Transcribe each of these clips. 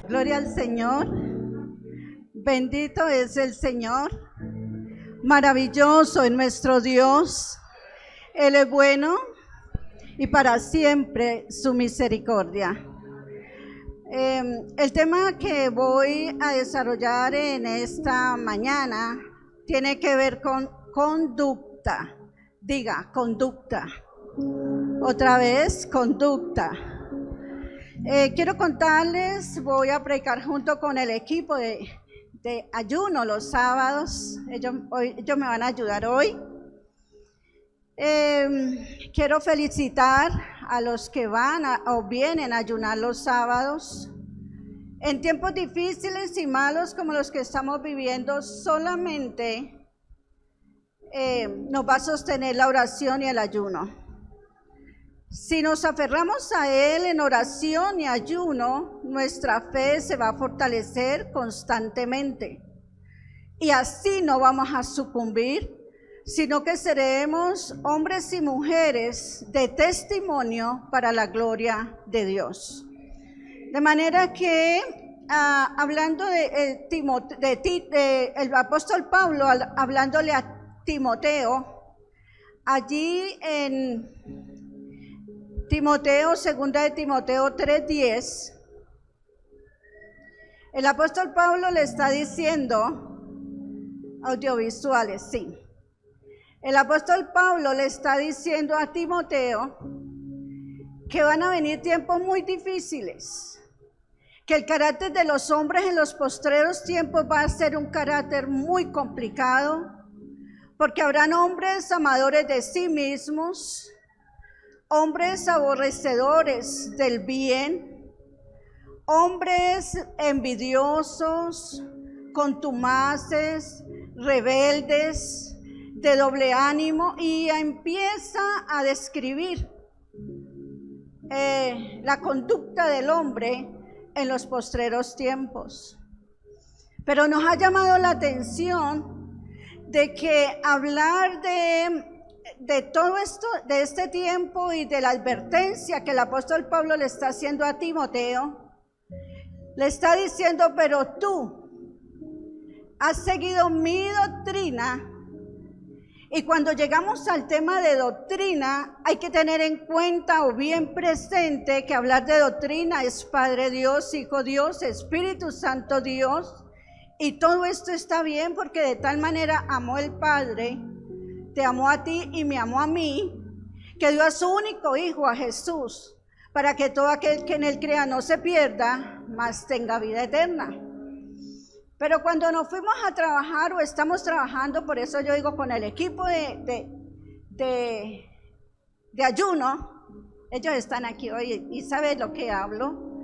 Gloria al Señor. Bendito es el Señor. Maravilloso es nuestro Dios. Él es bueno y para siempre su misericordia. El tema que voy a desarrollar en esta mañana tiene que ver con conducta. Diga, conducta. Otra vez, conducta. Quiero contarles, voy a predicar junto con el equipo de ayuno los sábados. Ellos me van a ayudar hoy. Quiero felicitar a los que van o vienen a ayunar los sábados. En tiempos difíciles y malos como los que estamos viviendo, solamente nos va a sostener la oración y el ayuno. Si nos aferramos a Él en oración y ayuno, nuestra fe se va a fortalecer constantemente. Y así no vamos a sucumbir, sino que seremos hombres y mujeres de testimonio para la gloria de Dios. De manera que, hablando el apóstol Pablo, hablándole a Timoteo, allí en Timoteo, segunda de Timoteo 3:10, el apóstol Pablo le está diciendo, audiovisuales, sí. El apóstol Pablo le está diciendo a Timoteo que van a venir tiempos muy difíciles, que el carácter de los hombres en los postreros tiempos va a ser un carácter muy complicado, porque habrán hombres amadores de sí mismos, hombres aborrecedores del bien, hombres envidiosos, contumaces, rebeldes, de doble ánimo, y empieza a describir la conducta del hombre en los postreros tiempos. Pero nos ha llamado la atención de que hablar de todo esto, de este tiempo y de la advertencia que el apóstol Pablo le está haciendo a Timoteo, le está diciendo, pero tú has seguido mi doctrina. Y cuando llegamos al tema de doctrina, hay que tener en cuenta o bien presente que hablar de doctrina es Padre Dios, Hijo Dios, Espíritu Santo Dios, y todo esto está bien porque de tal manera amó el Padre, te amó a ti y me amó a mí, que dio a su único Hijo, a Jesús, para que todo aquel que en Él crea no se pierda, mas tenga vida eterna. Pero cuando nos fuimos a trabajar o estamos trabajando, por eso yo digo con el equipo de ayuno, ellos están aquí hoy y saben lo que hablo,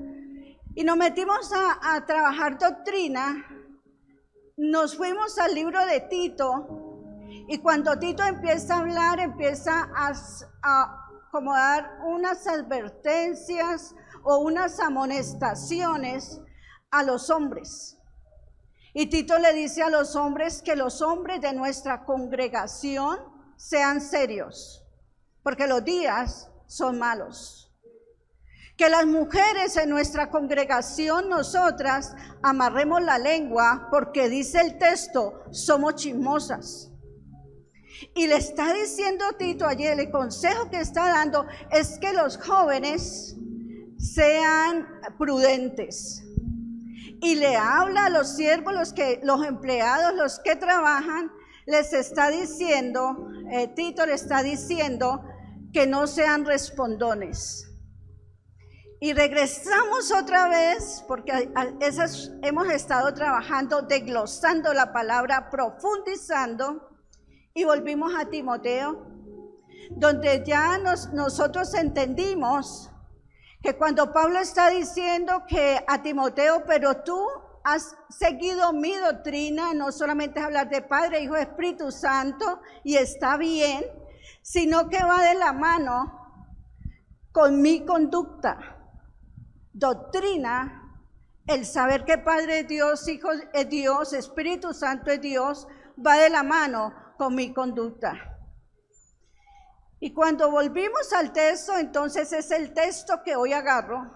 y nos metimos a trabajar doctrina, nos fuimos al libro de Tito, y cuando Tito empieza a hablar, empieza a como dar unas advertencias o unas amonestaciones a los hombres. Y Tito le dice a los hombres que los hombres de nuestra congregación sean serios, porque los días son malos. Que las mujeres en nuestra congregación, nosotras, amarremos la lengua, porque dice el texto, somos chismosas. Y le está diciendo Tito ayer, el consejo que está dando es que los jóvenes sean prudentes. Y le habla a los siervos, los empleados, los que trabajan, les está diciendo, Tito le está diciendo que no sean respondones. Y regresamos otra vez, porque hemos estado trabajando, desglosando la palabra, profundizando, y volvimos a Timoteo, donde ya nosotros entendimos que cuando Pablo está diciendo que a Timoteo, pero tú has seguido mi doctrina, no solamente es hablar de Padre, Hijo, Espíritu Santo, y está bien, sino que va de la mano con mi conducta. Doctrina, el saber que Padre es Dios, Hijo es Dios, Espíritu Santo es Dios, va de la mano con mi conducta. Y cuando volvimos al texto, entonces es el texto que hoy agarro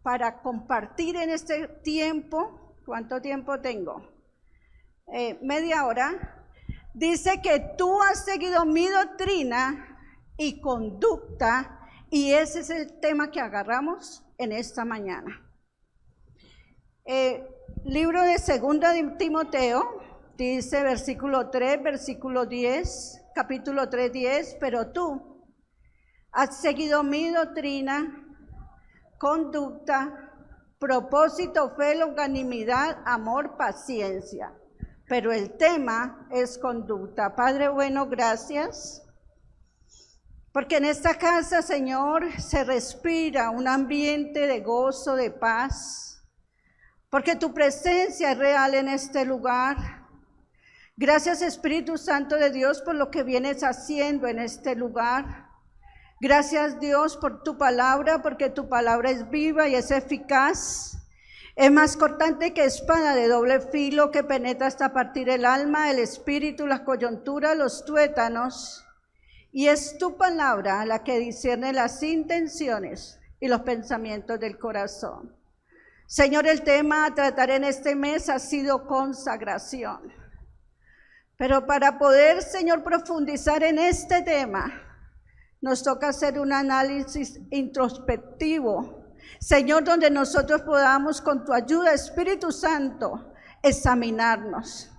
para compartir en este tiempo. ¿Cuánto tiempo tengo? Media hora. Dice que tú has seguido mi doctrina y conducta, y ese es el tema que agarramos en esta mañana. Libro de 2 de Timoteo, dice versículo 3, versículo 10, capítulo 3, 10, pero tú has seguido mi doctrina, conducta, propósito, fe, longanimidad, amor, paciencia. Pero el tema es conducta. Padre bueno, gracias. Porque en esta casa, Señor, se respira un ambiente de gozo, de paz. Porque tu presencia es real en este lugar. Gracias, Espíritu Santo de Dios, por lo que vienes haciendo en este lugar. Gracias, Dios, por tu palabra, porque tu palabra es viva y es eficaz. Es más cortante que espada de doble filo, que penetra hasta partir el alma, el espíritu, las coyunturas, los tuétanos. Y es tu palabra la que discierne las intenciones y los pensamientos del corazón. Señor, el tema a tratar en este mes ha sido consagración. Pero para poder, Señor, profundizar en este tema, nos toca hacer un análisis introspectivo, Señor, donde nosotros podamos, con tu ayuda, Espíritu Santo, examinarnos.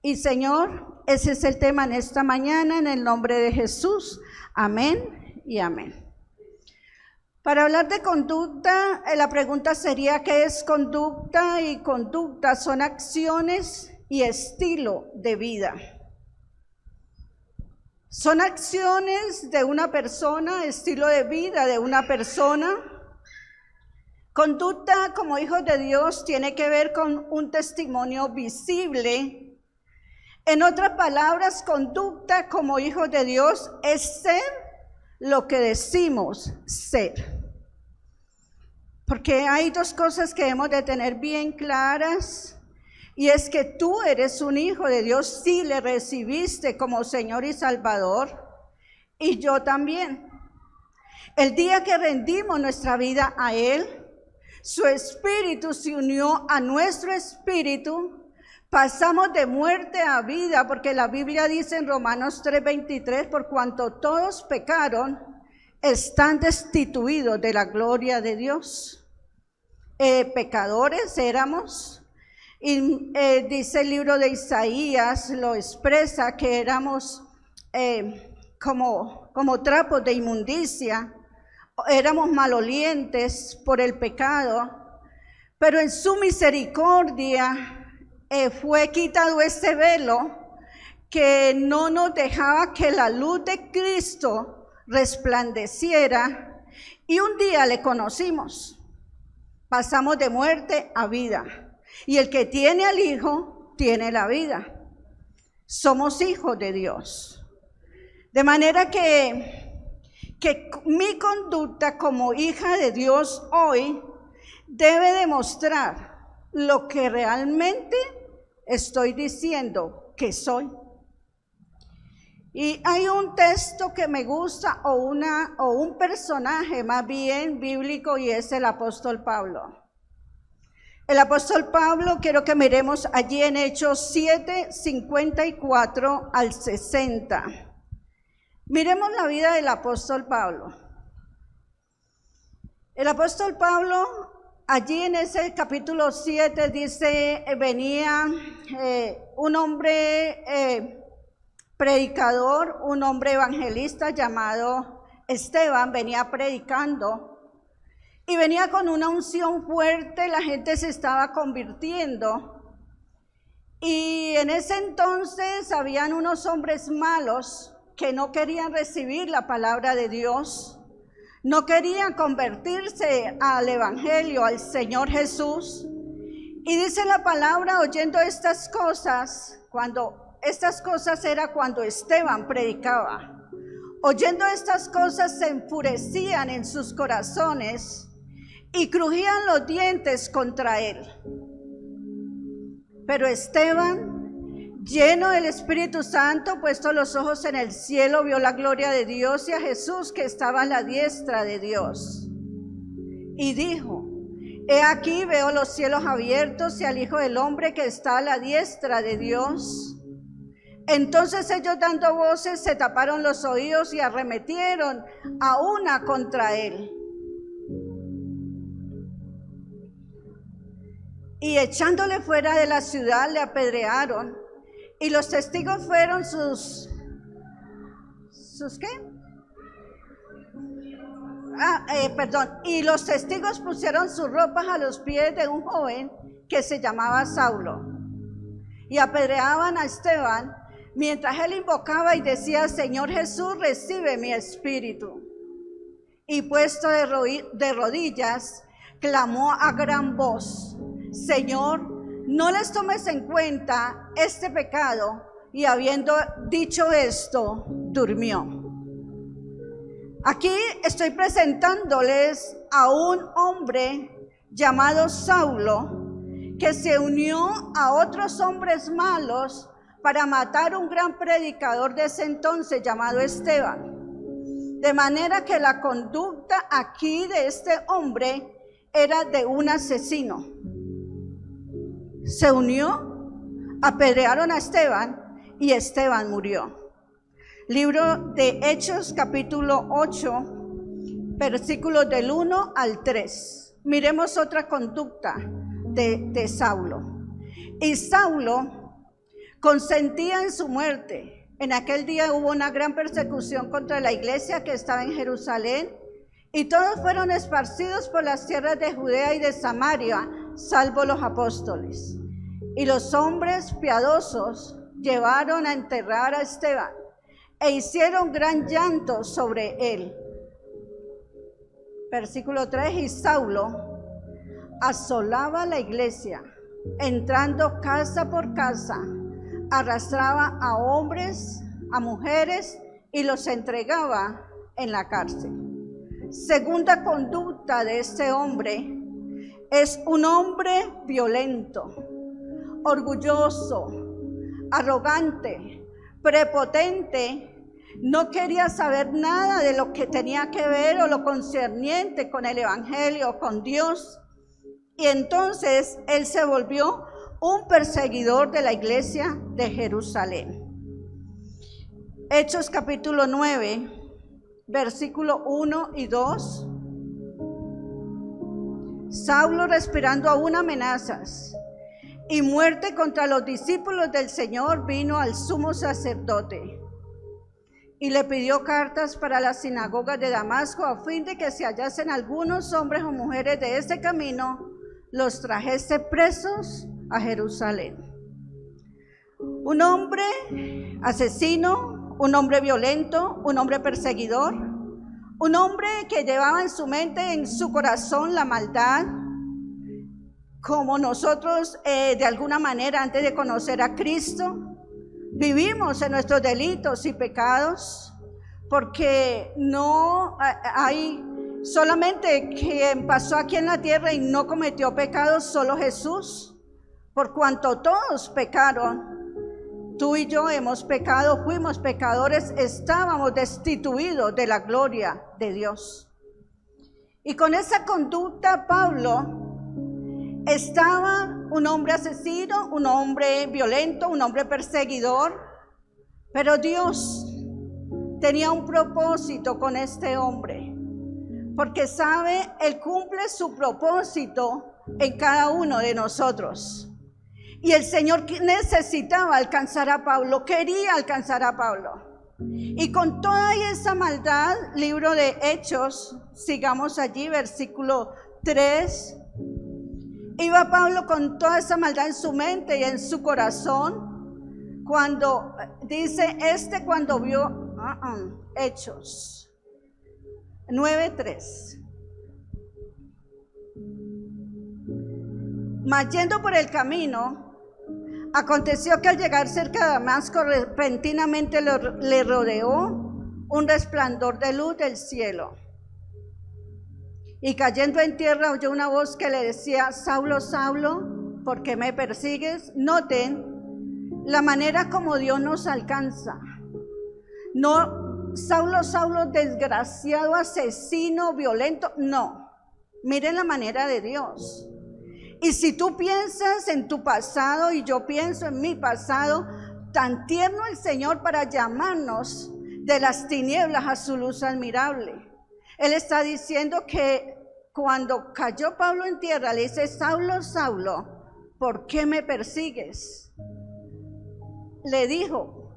Y Señor, ese es el tema en esta mañana, en el nombre de Jesús. Amén y amén. Para hablar de conducta, la pregunta sería, ¿qué es conducta? Y conducta son acciones y estilo de vida. Son acciones de una persona, estilo de vida de una persona. Conducta como hijos de Dios tiene que ver con un testimonio visible. En otras palabras, conducta como hijos de Dios es ser lo que decimos ser. Porque hay dos cosas que hemos de tener bien claras, y es que tú eres un hijo de Dios, sí le recibiste como Señor y Salvador, y yo también. El día que rendimos nuestra vida a Él, su espíritu se unió a nuestro espíritu, pasamos de muerte a vida, porque la Biblia dice en Romanos 3:23, por cuanto todos pecaron, están destituidos de la gloria de Dios. Pecadores éramos, y dice el libro de Isaías, lo expresa, que éramos como trapos de inmundicia. Éramos malolientes por el pecado, pero en su misericordia fue quitado ese velo que no nos dejaba que la luz de Cristo resplandeciera, y un día le conocimos. Pasamos de muerte a vida, y el que tiene al Hijo tiene la vida. Somos hijos de Dios. De manera que mi conducta como hija de Dios hoy debe demostrar lo que realmente estoy diciendo que soy. Y hay un texto que me gusta, o un personaje más bien bíblico, y es el apóstol Pablo. El apóstol Pablo, quiero que miremos allí en Hechos 7, 54 al 60. Miremos la vida del apóstol Pablo. El apóstol Pablo, allí en ese capítulo 7, dice, venía un hombre predicador, un hombre evangelista llamado Esteban, venía predicando, y venía con una unción fuerte, la gente se estaba convirtiendo. Y en ese entonces habían unos hombres malos que no querían recibir la palabra de Dios, no querían convertirse al evangelio, al Señor Jesús. Y dice la palabra, oyendo estas cosas, estas cosas era cuando Esteban predicaba, oyendo estas cosas se enfurecían en sus corazones y crujían los dientes contra él. Pero Esteban, lleno del Espíritu Santo, puesto los ojos en el cielo, vio la gloria de Dios y a Jesús que estaba a la diestra de Dios. Y dijo, He aquí veo los cielos abiertos y al Hijo del Hombre que está a la diestra de Dios. Entonces ellos, dando voces, se taparon los oídos y arremetieron a una contra él. Y echándole fuera de la ciudad le apedrearon. Y los testigos fueron ¿sus qué? Y los testigos pusieron sus ropas a los pies de un joven que se llamaba Saulo. Y apedreaban a Esteban mientras él invocaba y decía: Señor Jesús, recibe mi espíritu. Y puesto de rodillas, clamó a gran voz: Señor, no les tomes en cuenta este pecado. Y habiendo dicho esto, durmió. Aquí estoy presentándoles a un hombre llamado Saulo, que se unió a otros hombres malos para matar a un gran predicador de ese entonces llamado Esteban. De manera que la conducta aquí de este hombre era de un asesino. Se unió, apedrearon a Esteban y Esteban murió. Libro de Hechos, capítulo 8, versículos del 1 al 3. Miremos otra conducta de Saulo. Y Saulo consentía en su muerte. En aquel día hubo una gran persecución contra la iglesia que estaba en Jerusalén, y todos fueron esparcidos por las tierras de Judea y de Samaria, salvo los apóstoles. Y los hombres piadosos llevaron a enterrar a Esteban, e hicieron gran llanto sobre él. Versículo 3, y Saulo asolaba la iglesia, entrando casa por casa, arrastraba a hombres, a mujeres, y los entregaba en la cárcel. Segunda conducta de este hombre: es un hombre violento, orgulloso, arrogante, prepotente. No quería saber nada de lo que tenía que ver o lo concerniente con el evangelio, con Dios. Y entonces él se volvió un perseguidor de la iglesia de Jerusalén. Hechos capítulo 9, versículo 1 y 2. Saulo, respirando aún amenazas y muerte contra los discípulos del Señor, vino al sumo sacerdote y le pidió cartas para las sinagogas de Damasco, a fin de que si hallasen algunos hombres o mujeres de este camino, los trajese presos a Jerusalén. Un hombre asesino, un hombre violento, un hombre perseguidor, un hombre que llevaba en su mente, en su corazón, la maldad, como nosotros de alguna manera antes de conocer a Cristo vivimos en nuestros delitos y pecados, porque no hay solamente quien pasó aquí en la tierra y no cometió pecados, solo Jesús. Por cuanto todos pecaron, tú y yo hemos pecado, fuimos pecadores, estábamos destituidos de la gloria de Dios. Y con esa conducta Pablo estaba un hombre asesino, un hombre violento, un hombre perseguidor, pero Dios tenía un propósito con este hombre, porque sabe, Él cumple su propósito en cada uno de nosotros. Y el Señor necesitaba alcanzar a Pablo, quería alcanzar a Pablo. Y con toda esa maldad, libro de Hechos, sigamos allí, versículo 3. Iba Pablo con toda esa maldad en su mente y en su corazón, cuando dice cuando vio Hechos 9:3. Mas yendo por el camino, aconteció que al llegar cerca de Damasco, repentinamente le rodeó un resplandor de luz del cielo. Y cayendo en tierra oyó una voz que le decía: Saulo, Saulo, ¿por qué me persigues? Noten la manera como Dios nos alcanza. No, Saulo, Saulo, desgraciado, asesino, violento, no. Miren la manera de Dios. Y si tú piensas en tu pasado y yo pienso en mi pasado, tan tierno el Señor para llamarnos de las tinieblas a su luz admirable. Él está diciendo que cuando cayó Pablo en tierra, le dice: Saulo, Saulo, ¿por qué me persigues? Le dijo: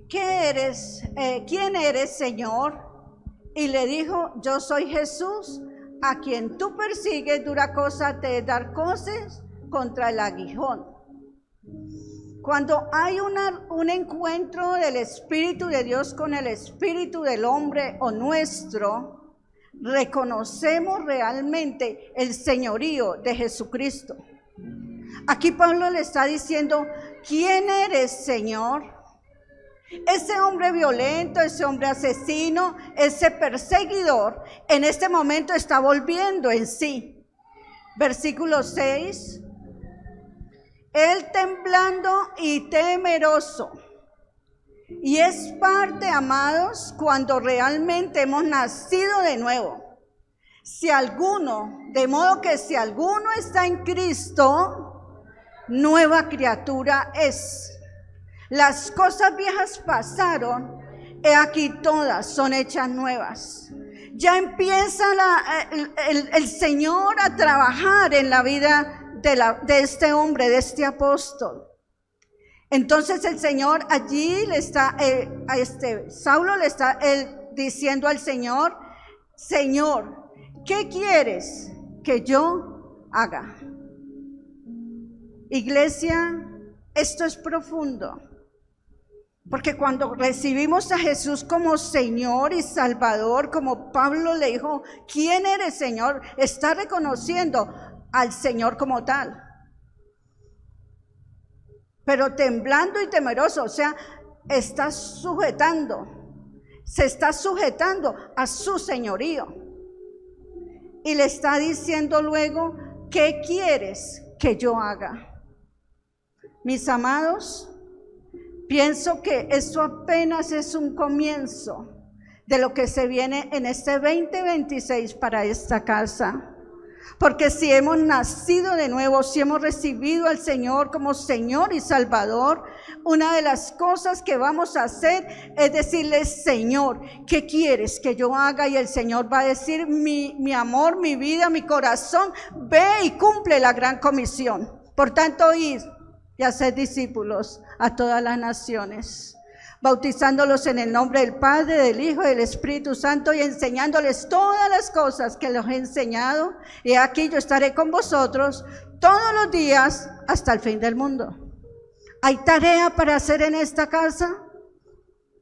¿quién eres, Señor? Y le dijo: yo soy Jesús, a quien tú persigues. Dura cosa te es dar coces contra el aguijón. Cuando hay un encuentro del Espíritu de Dios con el espíritu del hombre o nuestro, reconocemos realmente el señorío de Jesucristo. Aquí Pablo le está diciendo: ¿quién eres, Señor? Ese hombre violento, ese hombre asesino, ese perseguidor, en este momento está volviendo en sí. Versículo 6. Él temblando y temeroso. Y es parte, amados, cuando realmente hemos nacido de nuevo. De modo que si alguno está en Cristo, nueva criatura es. Las cosas viejas pasaron, he aquí todas son hechas nuevas. Ya empieza el Señor a trabajar en la vida de este hombre, de este apóstol. Entonces el Señor allí le está, Saulo le está diciendo al Señor: Señor, ¿qué quieres que yo haga? Iglesia, esto es profundo. Porque cuando recibimos a Jesús como Señor y Salvador, como Pablo le dijo: ¿quién eres, Señor?, está reconociendo al Señor como tal. Pero temblando y temeroso, o sea, se está sujetando a su señorío. Y le está diciendo luego: ¿qué quieres que yo haga? Mis amados, pienso que esto apenas es un comienzo de lo que se viene en este 2026 para esta casa. Porque si hemos nacido de nuevo, si hemos recibido al Señor como Señor y Salvador, una de las cosas que vamos a hacer es decirle: Señor, ¿qué quieres que yo haga? Y el Señor va a decir: mi amor, mi vida, mi corazón, ve y cumple la gran comisión. Por tanto, id y haced discípulos a todas las naciones, bautizándolos en el nombre del Padre, del Hijo y del Espíritu Santo, y enseñándoles todas las cosas que les he enseñado. Y aquí yo estaré con vosotros todos los días hasta el fin del mundo. ¿Hay tarea para hacer en esta casa?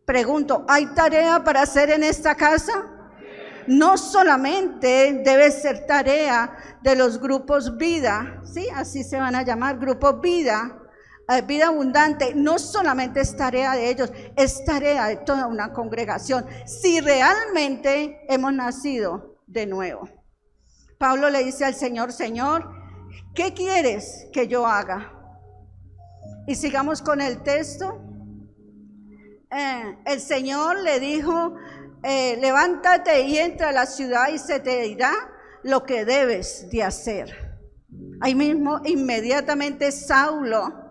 Pregunto, ¿hay tarea para hacer en esta casa? No solamente debe ser tarea de los grupos vida, ¿sí? Así se van a llamar, grupos vida abundante. No solamente es tarea de ellos, es tarea de toda una congregación, si realmente hemos nacido de nuevo. Pablo le dice al Señor: Señor, ¿qué quieres que yo haga? Y sigamos con el texto. El Señor le dijo: levántate y entra a la ciudad y se te dirá lo que debes de hacer. Ahí mismo inmediatamente Saulo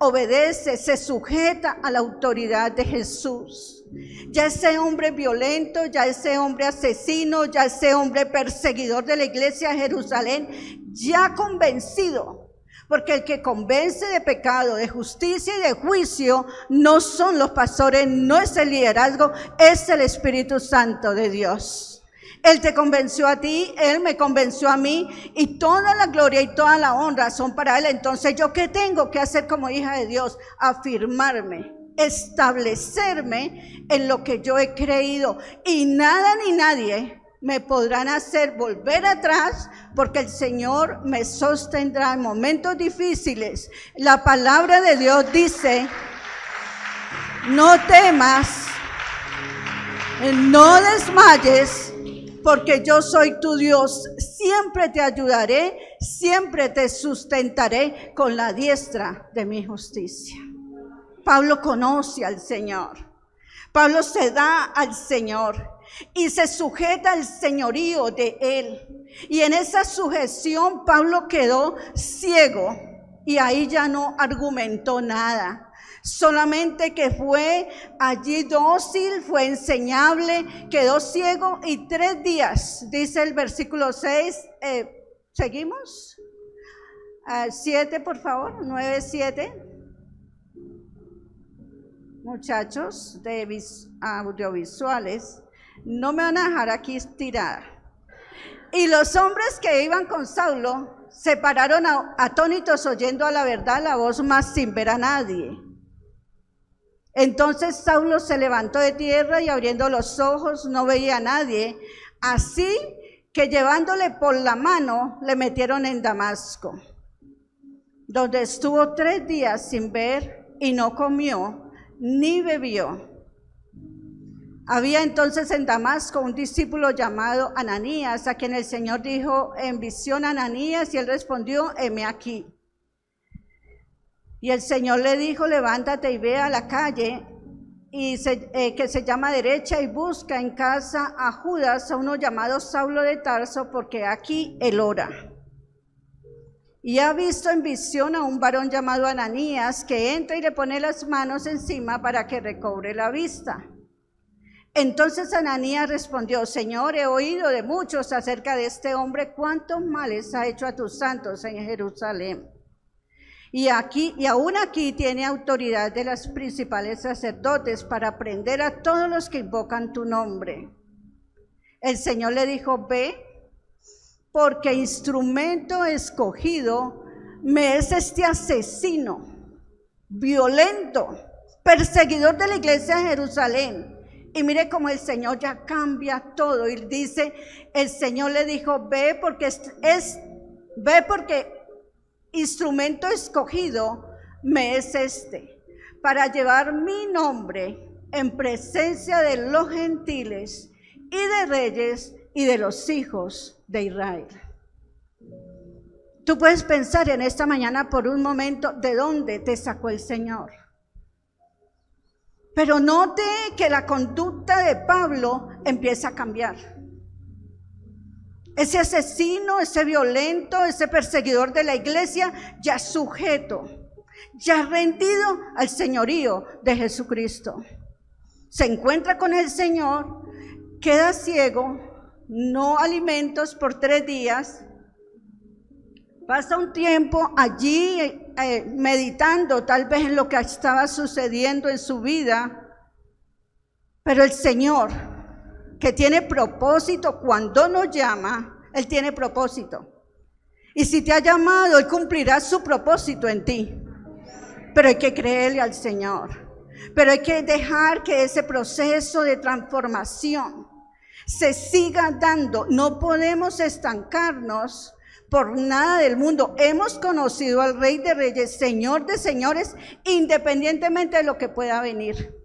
obedece, se sujeta a la autoridad de Jesús. Ya ese hombre violento, ya ese hombre asesino, ya ese hombre perseguidor de la iglesia de Jerusalén, ya convencido, porque el que convence de pecado, de justicia y de juicio no son los pastores, no es el liderazgo, es el Espíritu Santo de Dios. Él te convenció a ti, Él me convenció a mí, y toda la gloria y toda la honra son para Él. Entonces, ¿yo qué tengo que hacer como hija de Dios? Afirmarme, establecerme en lo que yo he creído, y nada ni nadie me podrán hacer volver atrás, porque el Señor me sostendrá en momentos difíciles. La palabra de Dios dice: no temas, no desmayes, porque yo soy tu Dios, siempre te ayudaré, siempre te sustentaré con la diestra de mi justicia. Pablo conoce al Señor, Pablo se da al Señor. y se sujeta al señorío de él. Y en esa sujeción Pablo quedó ciego y ahí ya no argumentó nada. Solamente que fue allí dócil, fue enseñable, quedó ciego y 3 días, dice el versículo 6, ¿seguimos? 7 por favor, 9, 7. Muchachos de audiovisuales, no me van a dejar aquí tirada. Y los hombres que iban con Saulo se pararon atónitos oyendo a la verdad la voz, mas sin ver a nadie. Entonces Saulo se levantó de tierra y abriendo los ojos no veía a nadie, así que llevándole por la mano le metieron en Damasco, donde estuvo 3 días sin ver y no comió ni bebió. Había entonces en Damasco un discípulo llamado Ananías, a quien el Señor dijo en visión a Ananías, y él respondió: heme aquí. Y el Señor le dijo: levántate y ve a la calle que se llama Derecha, y busca en casa a Judas, a uno llamado Saulo de Tarso, porque aquí él ora. Y ha visto en visión a un varón llamado Ananías, que entra y le pone las manos encima para que recobre la vista. Entonces Ananías respondió: Señor, he oído de muchos acerca de este hombre, cuántos males ha hecho a tus santos en Jerusalén. Y aún aquí tiene autoridad de los principales sacerdotes para prender a todos los que invocan tu nombre. El Señor le dijo: ve, porque instrumento escogido me es este asesino, violento, perseguidor de la iglesia de Jerusalén. Y mire cómo el Señor ya cambia todo y dice, el Señor le dijo: ve porque instrumento escogido me es este, para llevar mi nombre en presencia de los gentiles y de reyes y de los hijos de Israel. Tú puedes pensar en esta mañana por un momento de dónde te sacó el Señor. Pero note que la conducta de Pablo empieza a cambiar. Ese asesino, ese violento, ese perseguidor de la iglesia, ya sujeto, ya rendido al señorío de Jesucristo. Se encuentra con el Señor, queda ciego, no alimentos por 3 días, pasa un tiempo allí meditando tal vez en lo que estaba sucediendo en su vida, pero el Señor, que tiene propósito cuando nos llama, Él tiene propósito. Y si te ha llamado, Él cumplirá su propósito en ti. Pero hay que creerle al Señor. Pero hay que dejar que ese proceso de transformación se siga dando. No podemos estancarnos por nada del mundo. Hemos conocido al Rey de Reyes, Señor de Señores, independientemente de lo que pueda venir.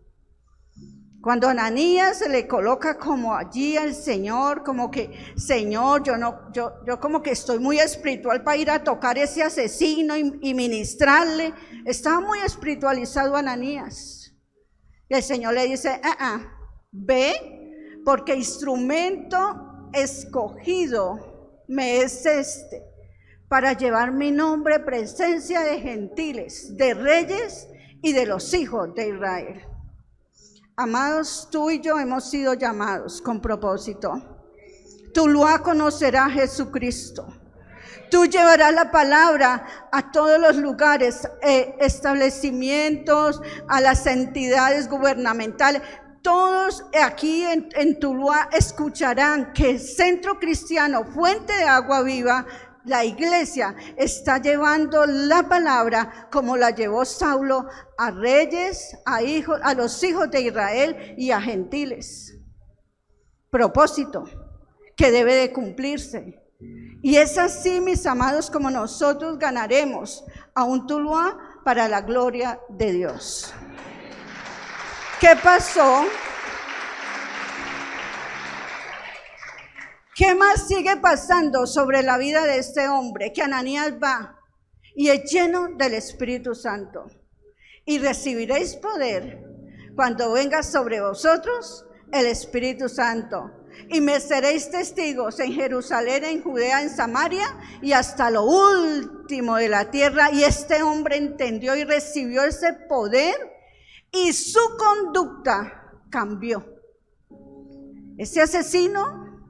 Cuando Ananías se le coloca como allí al Señor, como que, Señor, yo como que estoy muy espiritual para ir a tocar ese asesino y ministrarle. Estaba muy espiritualizado Ananías. Y el Señor le dice: ve, porque instrumento escogido me es este, para llevar mi nombre en presencia de gentiles, de reyes y de los hijos de Israel. Amados, tú y yo hemos sido llamados con propósito. Tuluá conocerá a Jesucristo. Tú llevarás la palabra a todos los lugares, establecimientos, a las entidades gubernamentales. Todos aquí en Tuluá escucharán que el Centro Cristiano Fuente de Agua Viva, la iglesia, está llevando la palabra como la llevó Saulo a reyes, a los hijos de Israel y a gentiles. Propósito que debe de cumplirse. Y es así, mis amados, como nosotros ganaremos a un Tuluá para la gloria de Dios. ¿Qué pasó? ¿Qué más sigue pasando sobre la vida de este hombre? Que Ananías va y es lleno del Espíritu Santo. Y recibiréis poder cuando venga sobre vosotros el Espíritu Santo. Y me seréis testigos en Jerusalén, en Judea, en Samaria y hasta lo último de la tierra. Y este hombre entendió y recibió ese poder y su conducta cambió. Ese asesino,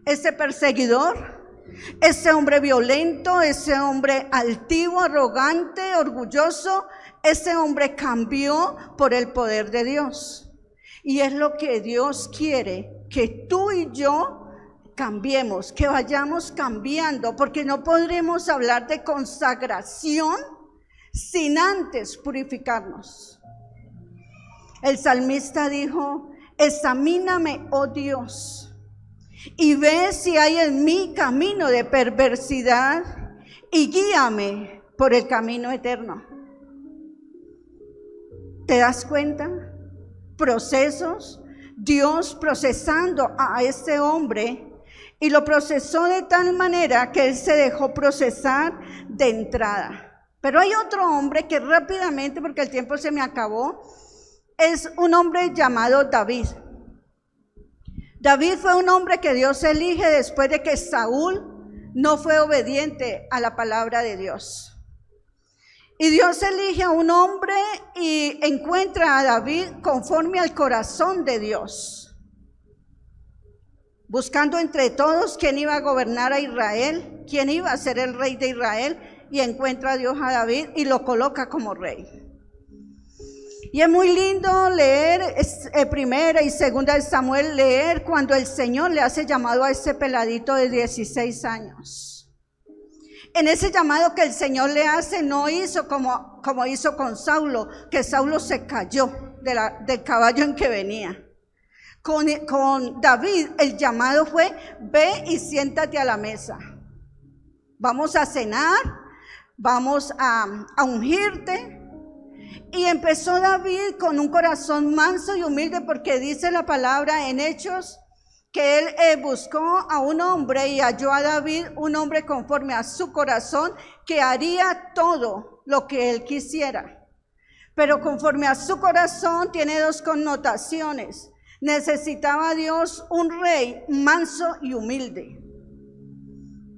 ese perseguidor, ese hombre violento, ese hombre altivo, arrogante, orgulloso, ese hombre cambió por el poder de Dios. Y es lo que Dios quiere, que tú y yo cambiemos, que vayamos cambiando, porque no podremos hablar de consagración sin antes purificarnos. El salmista dijo: examíname, oh Dios, y ve si hay en mí camino de perversidad y guíame por el camino eterno. ¿Te das cuenta? Procesos, Dios procesando a este hombre, y lo procesó de tal manera que él se dejó procesar de entrada. Pero hay otro hombre que rápidamente, porque el tiempo se me acabó, es un hombre llamado David. David fue un hombre que Dios elige después de que Saúl no fue obediente a la palabra de Dios. Y Dios elige a un hombre y encuentra a David conforme al corazón de Dios, buscando entre todos quién iba a gobernar a Israel, quién iba a ser el rey de Israel, y encuentra a Dios a David y lo coloca como rey. Y es muy lindo leer primera y segunda de Samuel, leer cuando el Señor le hace llamado a ese peladito de 16 años. En ese llamado que el Señor le hace, no hizo como hizo con Saulo, que Saulo se cayó del caballo en que venía. Con David el llamado fue: ve y siéntate a la mesa. Vamos a cenar, vamos a ungirte. Y empezó David con un corazón manso y humilde, porque dice la palabra en Hechos que él buscó a un hombre y halló a David, un hombre conforme a su corazón, que haría todo lo que él quisiera. Pero conforme a su corazón tiene dos connotaciones. Necesitaba Dios un rey manso y humilde,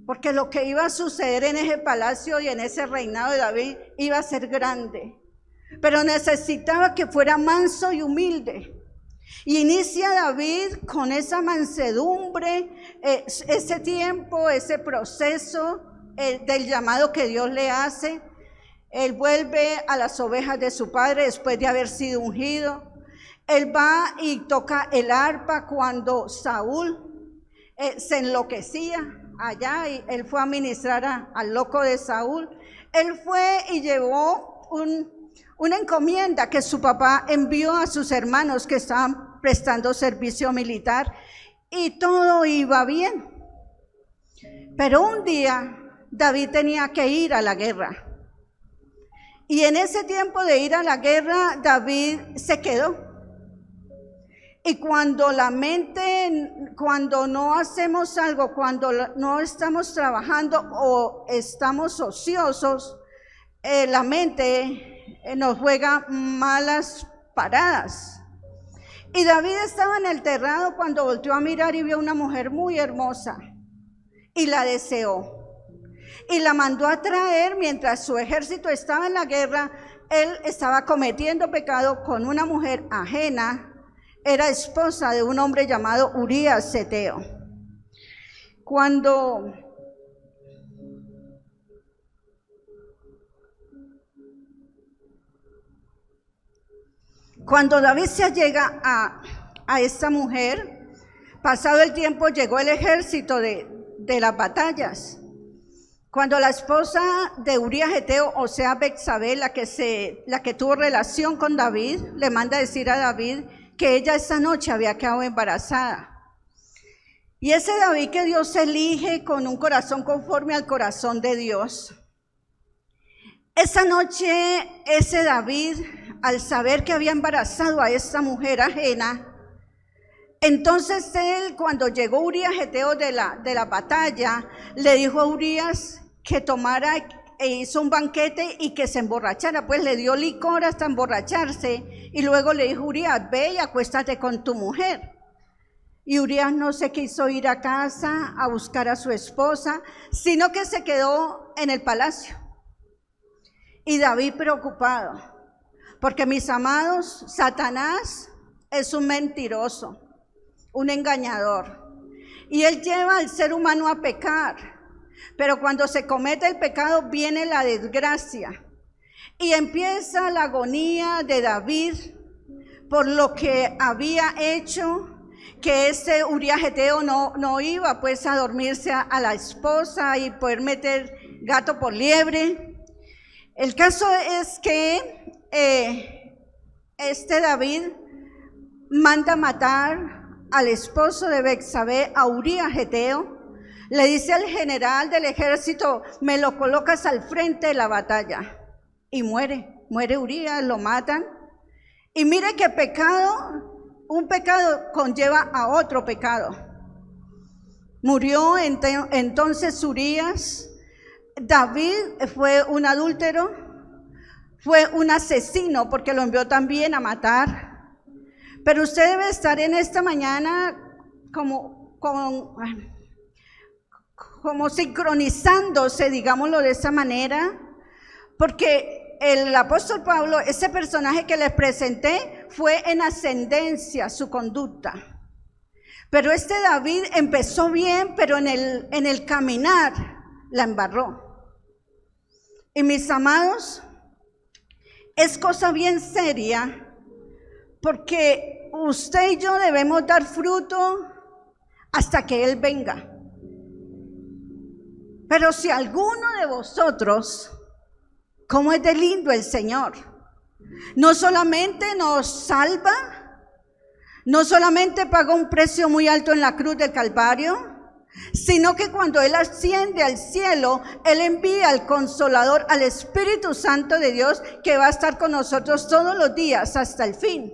porque lo que iba a suceder en ese palacio y en ese reinado de David iba a ser grande. Pero necesitaba que fuera manso y humilde. Y inicia David con esa mansedumbre, ese tiempo, ese proceso del llamado que Dios le hace. Él vuelve a las ovejas de su padre después de haber sido ungido. Él va y toca el arpa cuando Saúl se enloquecía allá, y él fue a ministrar al loco de Saúl. Él fue y llevó una encomienda que su papá envió a sus hermanos que estaban prestando servicio militar, y todo iba bien. Pero un día David tenía que ir a la guerra, y en ese tiempo de ir a la guerra David se quedó. Y cuando no hacemos algo, cuando no estamos trabajando o estamos ociosos, la mente nos juega malas paradas. Y David estaba en el terrado cuando volteó a mirar y vio una mujer muy hermosa y la deseó. Y la mandó a traer mientras su ejército estaba en la guerra. Él estaba cometiendo pecado con una mujer ajena. Era esposa de un hombre llamado Urías Heteo. Cuando David se allega a esta mujer, pasado el tiempo llegó el ejército de las batallas. Cuando la esposa de Urías Heteo, o sea Betsabé, la que tuvo relación con David, le manda a decir a David que ella esa noche había quedado embarazada. Y ese David que Dios elige con un corazón conforme al corazón de Dios, esa noche ese David, al saber que había embarazado a esta mujer ajena, entonces él, cuando llegó Urías Heteo de la batalla, le dijo a Urías que tomara e hizo un banquete y que se emborrachara, pues le dio licor hasta emborracharse. Y luego le dijo Urías, ve y acuéstate con tu mujer. Y Urías no se quiso ir a casa a buscar a su esposa, sino que se quedó en el palacio. Y David preocupado, porque mis amados, Satanás es un mentiroso, un engañador. Y él lleva al ser humano a pecar, pero cuando se comete el pecado viene la desgracia. Y empieza la agonía de David por lo que había hecho, que ese Urías Geteo no iba pues a dormirse a la esposa y poder meter gato por liebre. El caso es que David manda matar al esposo de Betsabé, a Urías Geteo. Le dice al general del ejército, me lo colocas al frente de la batalla. Y muere Urías, lo matan. Y mire que un pecado conlleva a otro pecado. Murió entonces Urías. David fue un adúltero, fue un asesino porque lo envió también a matar. Pero usted debe estar en esta mañana como sincronizándose, digámoslo de esa manera, porque el apóstol Pablo, ese personaje que les presenté, fue en ascendencia su conducta. Pero David empezó bien, pero en el caminar la embarró. Y mis amados, es cosa bien seria, porque usted y yo debemos dar fruto hasta que Él venga. Pero si alguno de vosotros, ¿cómo es de lindo el Señor? No solamente nos salva, no solamente pagó un precio muy alto en la cruz del Calvario, sino que cuando Él asciende al cielo, Él envía al Consolador, al Espíritu Santo de Dios, que va a estar con nosotros todos los días hasta el fin.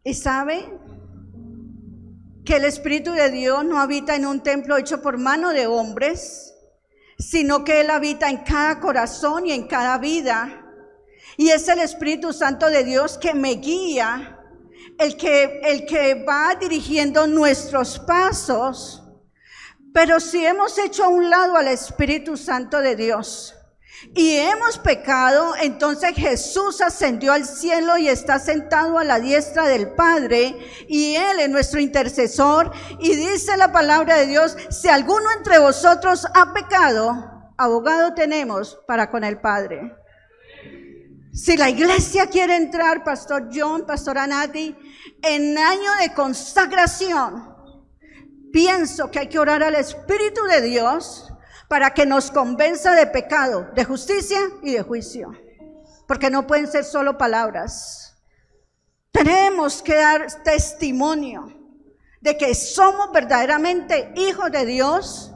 ¿Y sabe que el Espíritu de Dios no habita en un templo hecho por mano de hombres, sino que Él habita en cada corazón y en cada vida? Y es el Espíritu Santo de Dios que me guía, el que va dirigiendo nuestros pasos. Pero si hemos hecho a un lado al Espíritu Santo de Dios y hemos pecado, entonces Jesús ascendió al cielo y está sentado a la diestra del Padre, y Él es nuestro intercesor. Y dice la palabra de Dios, si alguno entre vosotros ha pecado, abogado tenemos para con el Padre. Si la iglesia quiere entrar, Pastor John, Pastora Nati, en año de consagración, pienso que hay que orar al Espíritu de Dios para que nos convenza de pecado, de justicia y de juicio, porque no pueden ser solo palabras. Tenemos que dar testimonio de que somos verdaderamente hijos de Dios.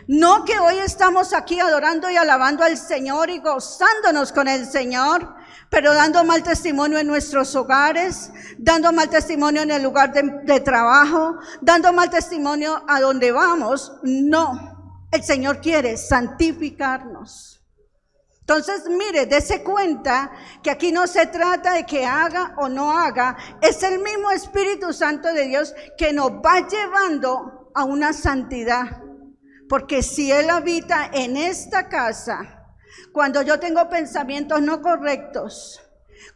No que hoy estamos aquí adorando y alabando al Señor y gozándonos con el Señor, pero dando mal testimonio en nuestros hogares, dando mal testimonio en el lugar de trabajo, dando mal testimonio a donde vamos. No, el Señor quiere santificarnos. Entonces, mire, dése cuenta que aquí no se trata de que haga o no haga, es el mismo Espíritu Santo de Dios que nos va llevando a una santidad. Porque si Él habita en esta casa, cuando yo tengo pensamientos no correctos,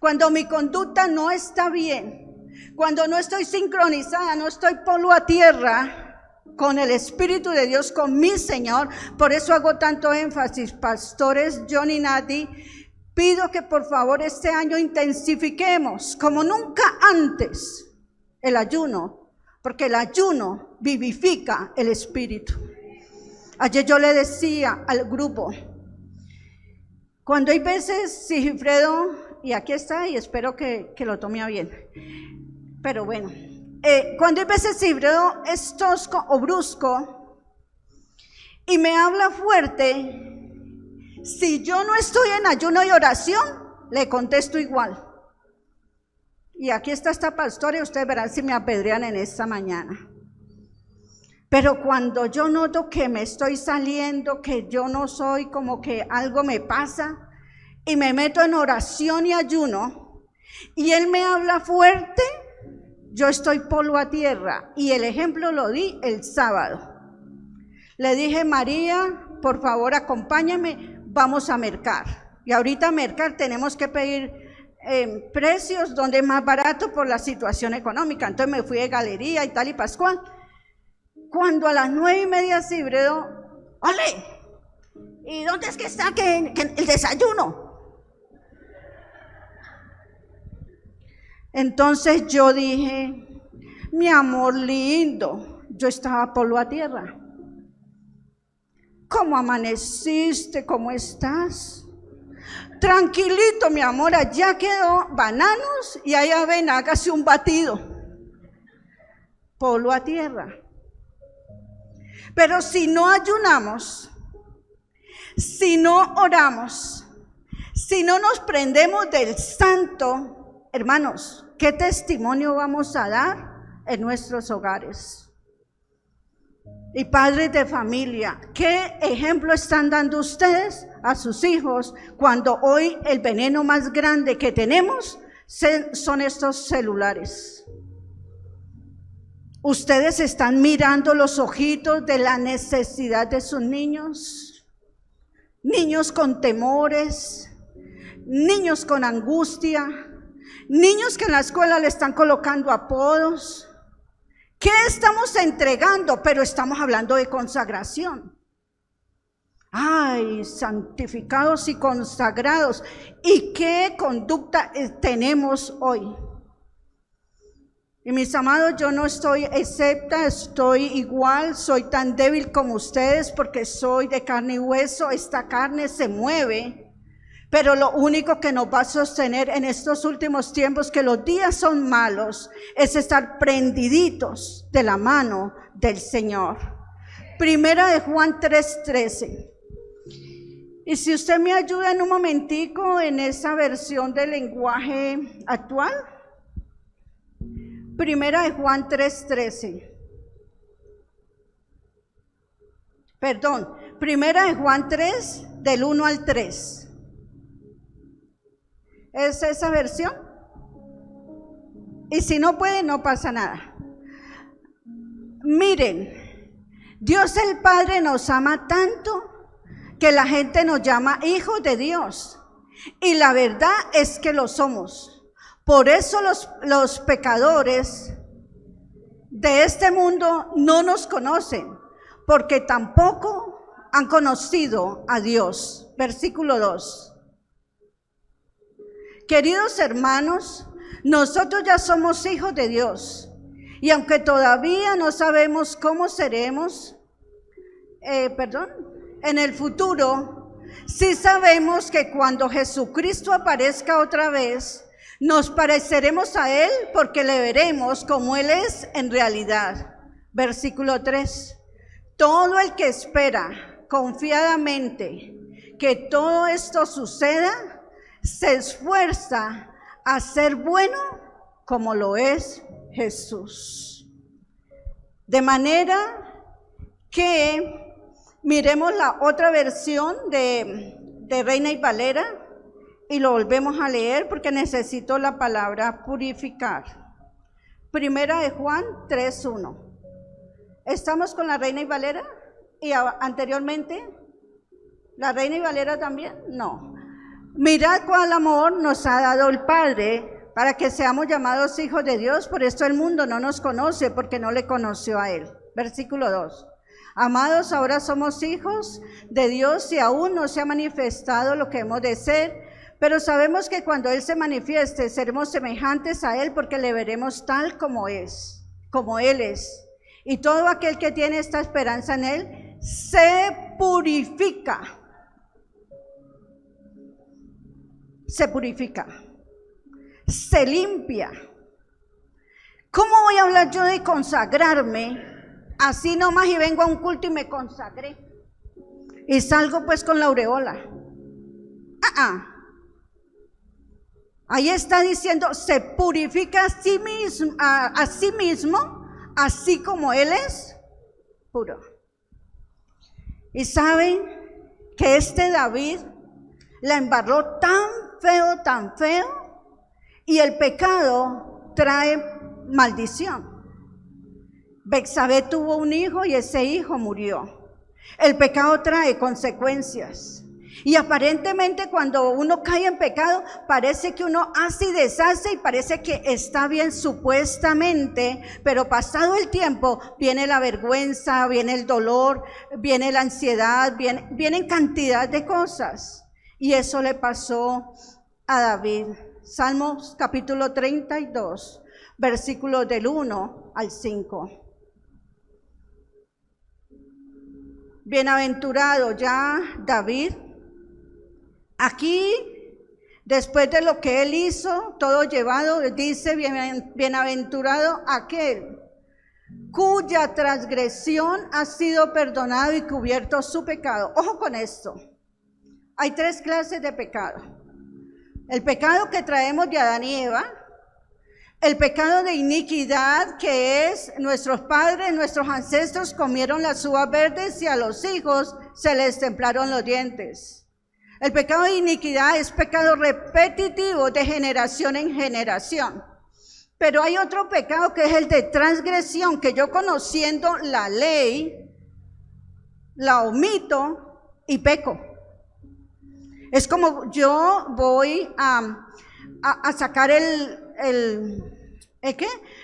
cuando mi conducta no está bien, cuando no estoy sincronizada, no estoy polvo a tierra con el Espíritu de Dios, con mi Señor, por eso hago tanto énfasis, pastores John y Nati, pido que por favor este año intensifiquemos como nunca antes el ayuno, porque el ayuno vivifica el espíritu. Ayer yo le decía al grupo, cuando hay veces, Sigifredo, y aquí está, y espero que lo tome a bien, pero bueno, cuando hay veces Sigifredo es tosco o brusco y me habla fuerte, si yo no estoy en ayuno y oración, le contesto igual. Y aquí está esta pastora y ustedes verán si me apedrean en esta mañana. Pero cuando yo noto que me estoy saliendo, que yo no soy, como que algo me pasa, y me meto en oración y ayuno, y Él me habla fuerte, yo estoy polvo a tierra. Y el ejemplo lo di el sábado. Le dije: María, por favor acompáñame, vamos a mercar. Y ahorita a mercar tenemos que pedir precios donde es más barato por la situación económica. Entonces me fui de Galería y tal y Pascual. Cuando a las 9:30 Cibredo: ¡ole! ¿Y dónde es que está que el desayuno? Entonces yo dije: mi amor lindo, yo estaba polvo a tierra. ¿Cómo amaneciste? ¿Cómo estás? Tranquilito, mi amor, allá quedó bananos y allá ven, hágase un batido. Polvo a tierra. Pero si no ayunamos, si no oramos, si no nos prendemos del santo, hermanos, ¿qué testimonio vamos a dar en nuestros hogares? Y padres de familia, ¿qué ejemplo están dando ustedes a sus hijos cuando hoy el veneno más grande que tenemos son estos celulares? ¿Ustedes están mirando los ojitos de la necesidad de sus niños? Niños con temores, niños con angustia, niños que en la escuela le están colocando apodos. ¿Qué estamos entregando? Pero estamos hablando de consagración. ¡Ay, santificados y consagrados! ¿Y qué conducta tenemos hoy? Y mis amados, yo no estoy excepta, estoy igual, soy tan débil como ustedes porque soy de carne y hueso. Esta carne se mueve. Pero lo único que nos va a sostener en estos últimos tiempos, que los días son malos, es estar prendiditos de la mano del Señor. Primera de Juan 3:13. Y si usted me ayuda en un momentico en esa versión del lenguaje actual. Primera de Juan 3:13. Perdón, Primera de Juan 3, del 1 al 3. ¿Es esa versión? Y si no puede, no pasa nada. Miren, Dios el Padre nos ama tanto que la gente nos llama hijos de Dios. Y la verdad es que lo somos. Por eso los pecadores de este mundo no nos conocen, porque tampoco han conocido a Dios. Versículo 2. Queridos hermanos, nosotros ya somos hijos de Dios, y aunque todavía no sabemos cómo seremos, en el futuro, sí sabemos que cuando Jesucristo aparezca otra vez, nos pareceremos a Él porque le veremos como Él es en realidad. Versículo 3. Todo el que espera confiadamente que todo esto suceda, se esfuerza a ser bueno como lo es Jesús. De manera que miremos la otra versión de Reina y Valera y lo volvemos a leer porque necesito la palabra purificar. Primera de Juan 3:1. ¿Estamos con la Reina y Valera? ¿Y anteriormente la Reina y Valera también? No. Mirad cuál amor nos ha dado el Padre para que seamos llamados hijos de Dios. Por esto el mundo no nos conoce, porque no le conoció a Él. Versículo 2. Amados, ahora somos hijos de Dios y aún no se ha manifestado lo que hemos de ser, pero sabemos que cuando Él se manifieste seremos semejantes a Él, porque le veremos tal como es, como Él es. Y todo aquel que tiene esta esperanza en Él se purifica. Se purifica, se limpia. ¿Cómo voy a hablar yo de consagrarme así nomás y vengo a un culto y me consagré y salgo pues con la aureola? Ahí está diciendo, se purifica a sí mismo, así como Él es puro. Y saben que este David la embarró tan feo, y el pecado trae maldición. Betsabé tuvo un hijo y ese hijo murió. El pecado trae consecuencias. Y aparentemente cuando uno cae en pecado, parece que uno hace y deshace y parece que está bien supuestamente, pero pasado el tiempo viene la vergüenza, viene el dolor, viene la ansiedad, vienen cantidad de cosas. Y eso le pasó a David. Salmos capítulo 32, versículos del 1 al 5. Bienaventurado ya David. Aquí, después de lo que él hizo, todo llevado, dice: bienaventurado aquel cuya transgresión ha sido perdonado y cubierto su pecado. Ojo con esto. Hay 3 clases de pecado. El pecado que traemos de Adán y Eva, el pecado de iniquidad, que es nuestros padres, nuestros ancestros comieron las uvas verdes y a los hijos se les templaron los dientes. El pecado de iniquidad es pecado repetitivo de generación en generación. Pero hay otro pecado que es el de transgresión, que yo conociendo la ley, la omito y peco. Es como yo voy a sacar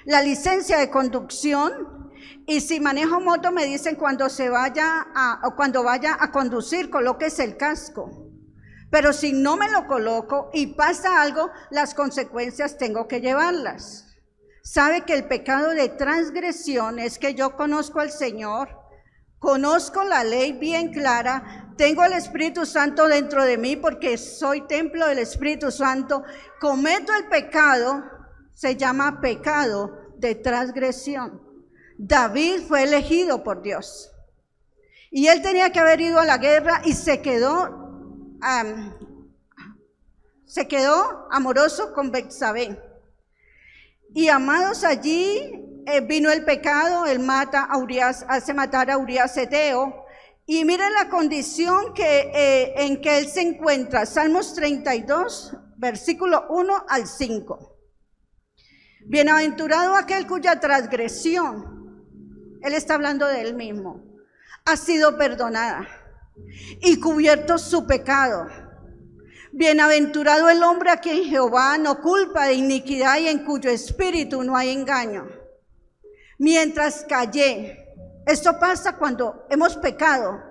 la licencia de conducción, y si manejo moto me dicen cuando vaya a conducir, colóquese el casco. Pero si no me lo coloco y pasa algo, las consecuencias tengo que llevarlas. Sabe que el pecado de transgresión es que yo conozco al Señor, conozco la ley bien clara, tengo el Espíritu Santo dentro de mí porque soy templo del Espíritu Santo, cometo el pecado, se llama pecado de transgresión. David fue elegido por Dios y él tenía que haber ido a la guerra y se quedó amoroso con Betsabé. Y amados, allí vino el pecado, él hace matar a Urías Eteo. Y miren la condición en que él se encuentra. Salmos 32, versículo 1 al 5. Bienaventurado aquel cuya transgresión, él está hablando de él mismo, ha sido perdonada y cubierto su pecado. Bienaventurado el hombre a quien Jehová no culpa de iniquidad y en cuyo espíritu no hay engaño. Mientras callé, esto pasa cuando hemos pecado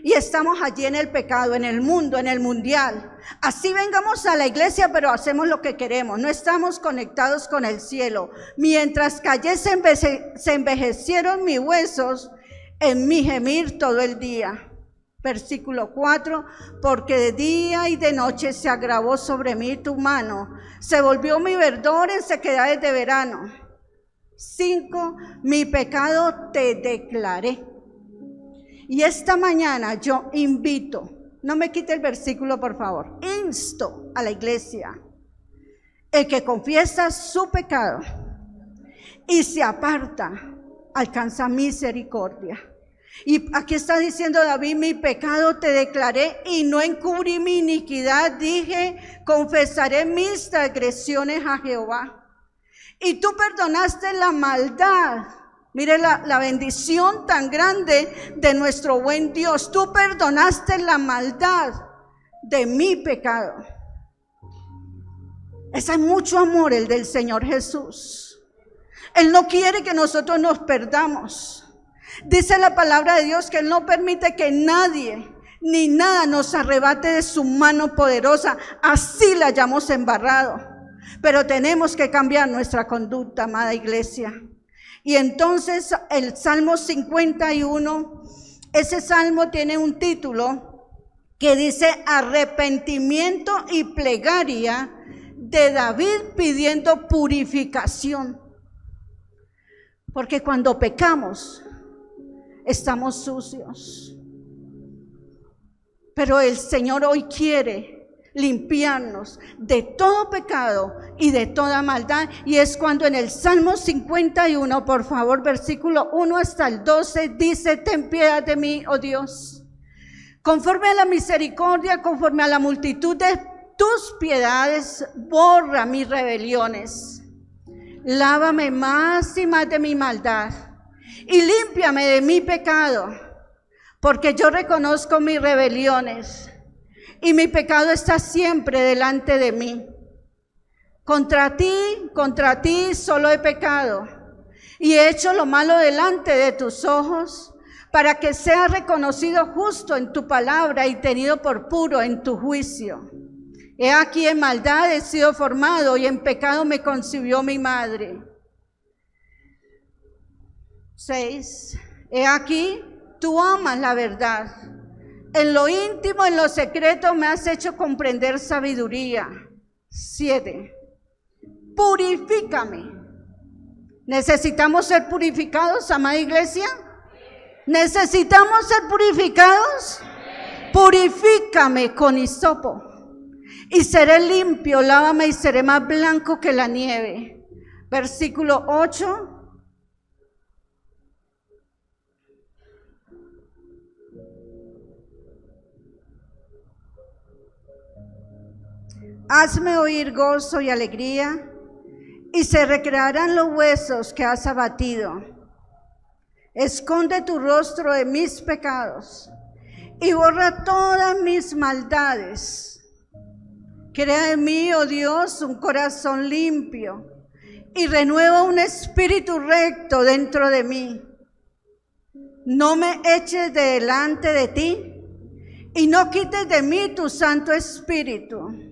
y estamos allí en el pecado, en el mundo, en el mundial. Así vengamos a la iglesia, pero hacemos lo que queremos, no estamos conectados con el cielo. Mientras callé se envejecieron mis huesos en mi gemir todo el día. Versículo 4, porque de día y de noche se agravó sobre mí tu mano, se volvió mi verdor en sequedades de verano. 5, mi pecado te declaré. Y esta mañana yo invito, no me quite el versículo por favor, insto a la iglesia, el que confiesa su pecado y se aparta, alcanza misericordia. Y aquí está diciendo David: mi pecado te declaré y no encubrí mi iniquidad, dije, confesaré mis transgresiones a Jehová. Y tú perdonaste la maldad. Mire la bendición tan grande de nuestro buen Dios. Tú perdonaste la maldad de mi pecado. Ese es mucho amor el del Señor Jesús. Él no quiere que nosotros nos perdamos. Dice la palabra de Dios que Él no permite que nadie ni nada nos arrebate de su mano poderosa, así la hayamos embarrado. Pero tenemos que cambiar nuestra conducta, amada iglesia. Y entonces el Salmo 51, ese salmo tiene un título que dice: arrepentimiento y plegaria de David pidiendo purificación. Porque cuando pecamos, estamos sucios. Pero el Señor hoy quiere limpiarnos de todo pecado y de toda maldad. Y es cuando en el Salmo 51, por favor, versículo 1 hasta el 12, dice: ten piedad de mí, oh Dios, Conforme a la misericordia, conforme a la multitud de tus piedades, borra mis rebeliones. Lávame más y más de mi maldad y límpiame de mi pecado, porque yo reconozco mis rebeliones y mi pecado está siempre delante de mí. Contra ti solo he pecado y he hecho lo malo delante de tus ojos, para que sea reconocido justo en tu palabra y tenido por puro en tu juicio. He aquí en maldad he sido formado y en pecado me concibió mi madre. 6. He aquí, tú amas la verdad. En lo íntimo, en lo secreto me has hecho comprender sabiduría. 7. Purifícame. ¿Necesitamos ser purificados, amada iglesia? ¿Necesitamos ser purificados? Purifícame con hisopo y seré limpio, lávame y seré más blanco que la nieve. Versículo 8. Hazme oír gozo y alegría, y se recrearán los huesos que has abatido. Esconde tu rostro de mis pecados y borra todas mis maldades. Crea en mí, oh Dios, un corazón limpio y renueva un espíritu recto dentro de mí. No me eches de delante de ti y no quites de mí tu Santo Espíritu.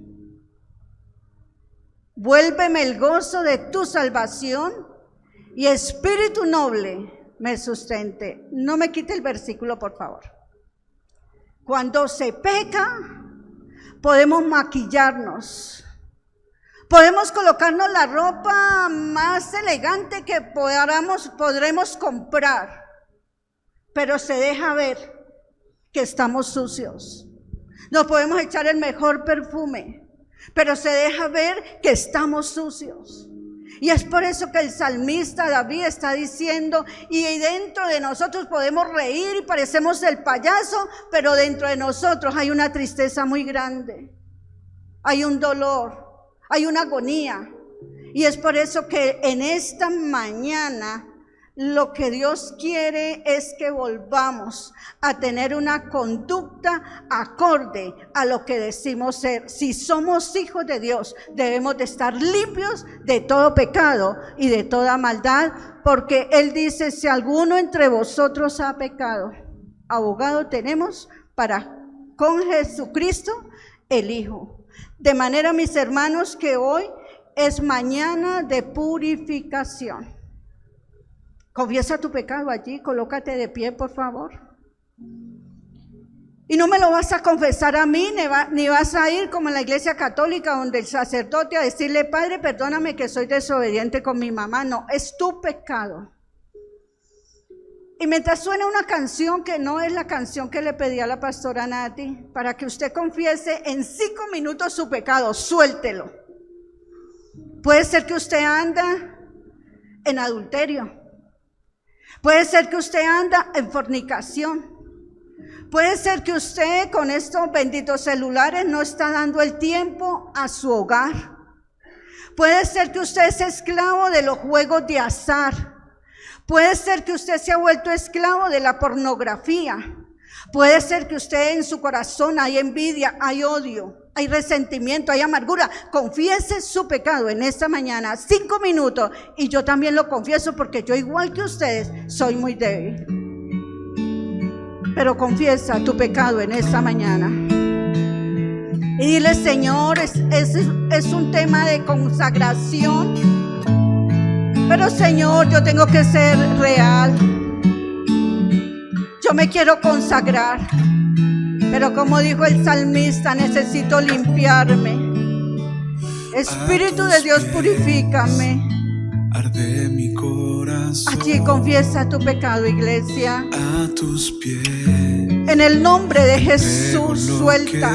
Vuélveme el gozo de tu salvación y espíritu noble me sustente. No me quite el versículo, por favor. Cuando se peca, podemos maquillarnos. Podemos colocarnos la ropa más elegante que podremos comprar. Pero se deja ver que estamos sucios. Nos podemos echar el mejor perfume, pero se deja ver que estamos sucios. Y es por eso que el salmista David está diciendo, y dentro de nosotros podemos reír y parecemos el payaso, pero dentro de nosotros hay una tristeza muy grande, hay un dolor, hay una agonía. Y es por eso que en esta mañana lo que Dios quiere es que volvamos a tener una conducta acorde a lo que decimos ser. Si somos hijos de Dios, debemos de estar limpios de todo pecado y de toda maldad, porque Él dice, si alguno entre vosotros ha pecado, abogado tenemos con Jesucristo el Hijo. De manera, mis hermanos, que hoy es mañana de purificación. Confiesa tu pecado allí, colócate de pie, por favor. Y no me lo vas a confesar a mí, ni vas a ir como en la iglesia católica, donde el sacerdote a decirle, Padre, perdóname que soy desobediente con mi mamá. No, es tu pecado. Y mientras suena una canción que no es la canción que le pedí a la pastora Nati, para que usted confiese en 5 minutos su pecado, suéltelo. Puede ser que usted anda en adulterio. Puede ser que usted anda en fornicación. Puede ser que usted con estos benditos celulares no está dando el tiempo a su hogar. Puede ser que usted es esclavo de los juegos de azar. Puede ser que usted se ha vuelto esclavo de la pornografía. Puede ser que usted en su corazón hay envidia, hay odio, hay resentimiento, hay amargura. Confiese su pecado en esta mañana, 5 minutos, y yo también lo confieso porque yo, igual que ustedes, soy muy débil. Pero confiesa tu pecado en esta mañana y dile, Señor, es un tema de consagración, pero Señor, yo tengo que ser real. Yo me quiero consagrar, pero como dijo el salmista, necesito limpiarme. Espíritu de Dios, purifícame. Arde mi corazón. Allí confiesa tu pecado, iglesia. A tus pies. En el nombre de Jesús, suelta.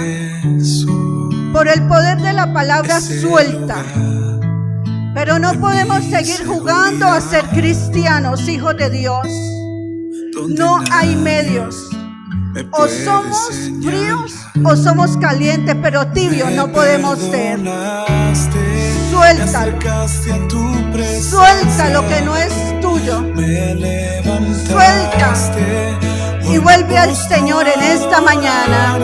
Por el poder de la palabra, suelta. Pero no podemos seguir jugando a ser cristianos, hijos de Dios. No hay medios. O somos fríos o somos calientes, pero tibios no podemos ser. Suéltalo. Suelta lo que no es tuyo. Suelta y vuelve al Señor en esta mañana.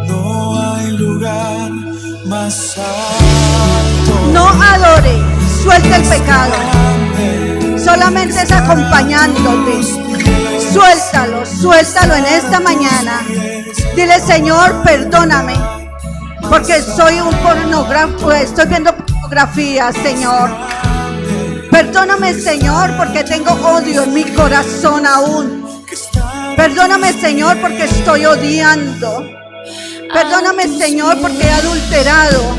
No hay lugar más alto. No adore, suelta el pecado. Solamente es acompañándote. Suéltalo, suéltalo en esta mañana. Dile, Señor, perdóname, porque soy un pornógrafo, estoy viendo pornografía, Señor. Perdóname, Señor, porque tengo odio en mi corazón aún. Perdóname, Señor, porque estoy odiando. Perdóname, Señor, porque he adulterado.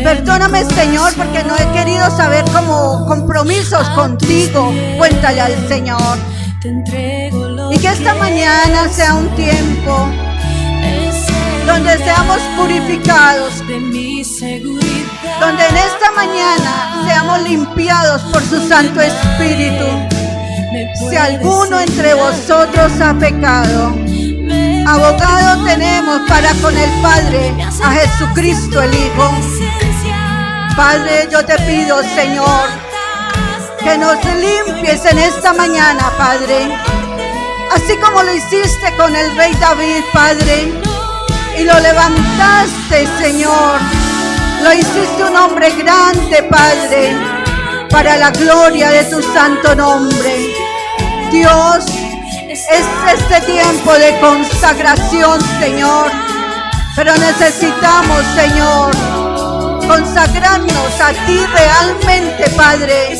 Perdóname, Señor, porque no he querido saber como compromisos contigo. Cuéntale al Señor. Y que esta mañana sea un tiempo donde seamos purificados, donde en esta mañana seamos limpiados por su Santo Espíritu. Si alguno entre vosotros ha pecado, abogado tenemos para con el Padre, a Jesucristo el Hijo. Padre, yo te pido, Señor, que nos limpies en esta mañana, Padre, así como lo hiciste con el rey David, Padre, y lo levantaste, Señor. Lo hiciste un hombre grande, Padre, para la gloria de tu santo nombre. Dios, es este tiempo de consagración, Señor, pero necesitamos, Señor, consagrarnos a ti realmente, Padre,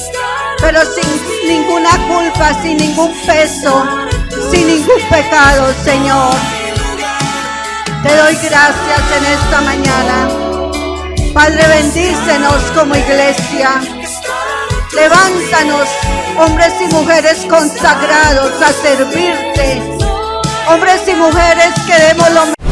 pero sin ninguna culpa, sin ningún peso, sin ningún pecado, Señor. Te doy gracias en esta mañana. Padre, bendícenos como iglesia. Levántanos, hombres y mujeres consagrados a servirte. Hombres y mujeres que demos lo